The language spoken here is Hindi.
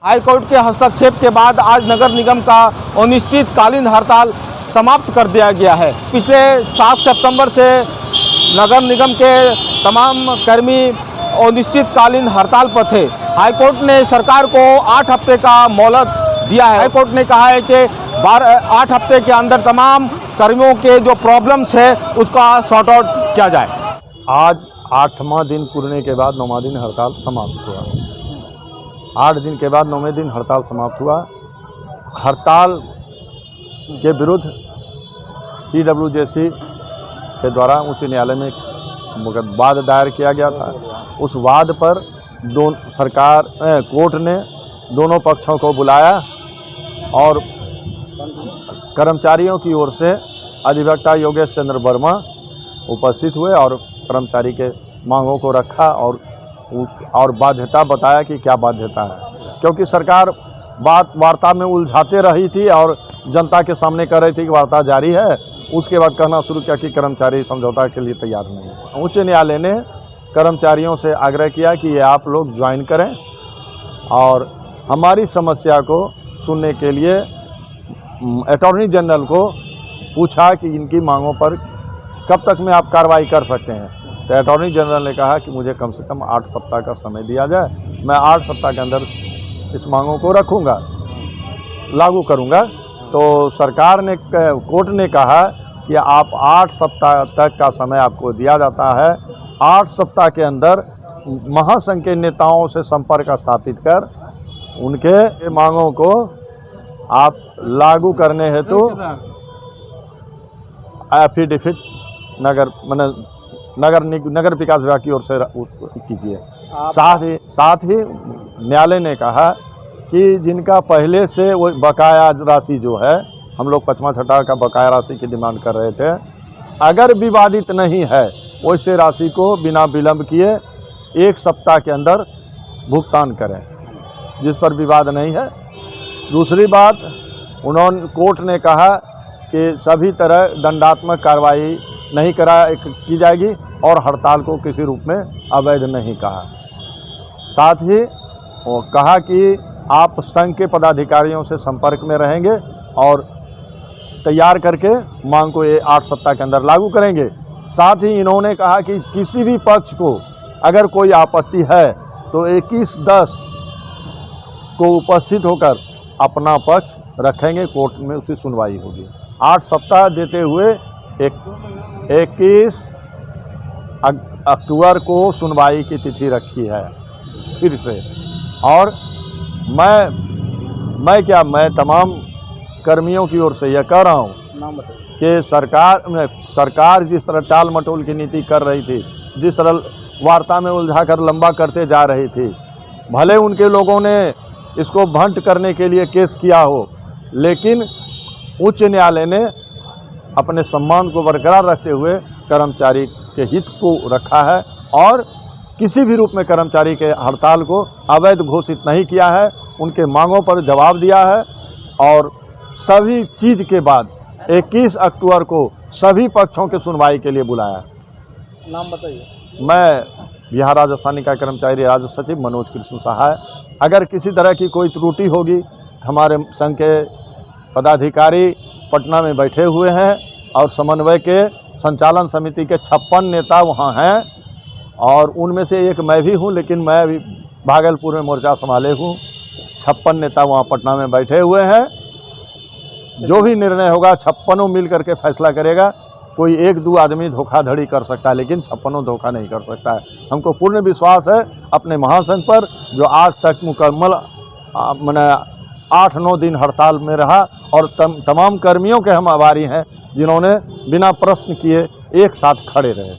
हाई कोर्ट के हस्तक्षेप के बाद आज नगर निगम का अनिश्चितकालीन हड़ताल समाप्त कर दिया गया है। पिछले 7 सितंबर से नगर निगम के तमाम कर्मी अनिश्चितकालीन हड़ताल पर थे। हाई कोर्ट ने सरकार को 8 हफ्ते का मोहलत दिया है। हाई कोर्ट ने कहा है कि 8 हफ्ते के अंदर तमाम कर्मियों के जो प्रॉब्लम्स है उसका सॉर्ट आउट किया जाए। आज 8वां दिन पूरने के बाद 9वां दिन हड़ताल समाप्त हुआ। 8 दिन के बाद 9वें दिन हड़ताल समाप्त हुआ। हड़ताल के विरुद्ध CWJC के द्वारा उच्च न्यायालय में वाद दायर किया गया था। उस वाद पर कोर्ट ने दोनों पक्षों को बुलाया और कर्मचारियों की ओर से अधिवक्ता योगेश चंद्र वर्मा उपस्थित हुए और कर्मचारी के मांगों को रखा और बाध्यता बताया कि क्या बाध्यता है, क्योंकि सरकार वार्ता में उलझाते रही थी और जनता के सामने कर रही थी कि वार्ता जारी है। उसके बाद कहना शुरू किया कि कर्मचारी समझौता के लिए तैयार नहीं है। उच्च न्यायालय ने कर्मचारियों से आग्रह किया कि ये आप लोग ज्वाइन करें और हमारी समस्या को सुनने के लिए अटॉर्नी जनरल को पूछा कि इनकी मांगों पर कब तक में आप कार्रवाई कर सकते हैं। तो अटॉर्नी जनरल ने कहा कि मुझे कम से कम 8 सप्ताह का समय दिया जाए, मैं 8 सप्ताह के अंदर इस मांगों को रखूँगा, लागू करूँगा। तो सरकार ने कोर्ट ने कहा कि आप 8 सप्ताह तक का समय आपको दिया जाता है। 8 सप्ताह के अंदर महासंघ के नेताओं से संपर्क स्थापित कर उनके मांगों को आप लागू करने हेतु एफिडेविट नगर विकास विभाग की ओर से कीजिए। साथ ही न्यायालय ने कहा कि जिनका पहले से वो बकाया राशि जो है, हम लोग 5वां छठा का बकाया राशि की डिमांड कर रहे थे, अगर विवादित नहीं है वैसे राशि को बिना विलंब किए 1 सप्ताह के अंदर भुगतान करें, जिस पर विवाद नहीं है। दूसरी बात, कोर्ट ने कहा कि सभी तरह दंडात्मक कार्रवाई नहीं की जाएगी और हड़ताल को किसी रूप में अवैध नहीं कहा। साथ ही वो कहा कि आप संघ के पदाधिकारियों से संपर्क में रहेंगे और तैयार करके मांग को 8 सप्ताह के अंदर लागू करेंगे। साथ ही इन्होंने कहा कि किसी भी पक्ष को अगर कोई आपत्ति है तो 21/10 को उपस्थित होकर अपना पक्ष रखेंगे, कोर्ट में उसकी सुनवाई होगी। 8 सप्ताह देते हुए 21 अक्टूबर को सुनवाई की तिथि रखी है फिर से। और मैं तमाम कर्मियों की ओर से यह कह रहा हूँ कि सरकार जिस तरह टाल मटोल की नीति कर रही थी, जिस तरह वार्ता में उलझाकर लंबा करते जा रही थी, भले उनके लोगों ने इसको भंट करने के लिए केस किया हो, लेकिन उच्च न्यायालय ने अपने सम्मान को बरकरार रखते हुए कर्मचारी के हित को रखा है और किसी भी रूप में कर्मचारी के हड़ताल को अवैध घोषित नहीं किया है। उनके मांगों पर जवाब दिया है और सभी चीज़ के बाद 21 अक्टूबर को सभी पक्षों के सुनवाई के लिए बुलाया। नाम बताइए। मैं बिहार राजस्थान निकाय कर्मचारी राज्य सचिव मनोज कृष्ण सहाय। अगर किसी तरह की कोई त्रुटि होगी, हमारे संघ के पदाधिकारी पटना में बैठे हुए हैं और समन्वय के संचालन समिति के 56 नेता वहां हैं और उनमें से एक मैं भी हूं, लेकिन मैं अभी भागलपुर में मोर्चा संभाले हूं। 56 नेता वहां पटना में बैठे हुए हैं। जो भी निर्णय होगा 56 मिल करके फैसला करेगा। कोई 1-2 आदमी धोखाधड़ी कर सकता है, लेकिन 56 धोखा नहीं कर सकता है। हमको पूर्ण विश्वास है अपने महासंघ पर, जो आज तक मुकम्मल 8-9 दिन हड़ताल में रहा और तमाम कर्मियों के हम आभारी हैं जिन्होंने बिना प्रश्न किए एक साथ खड़े रहे।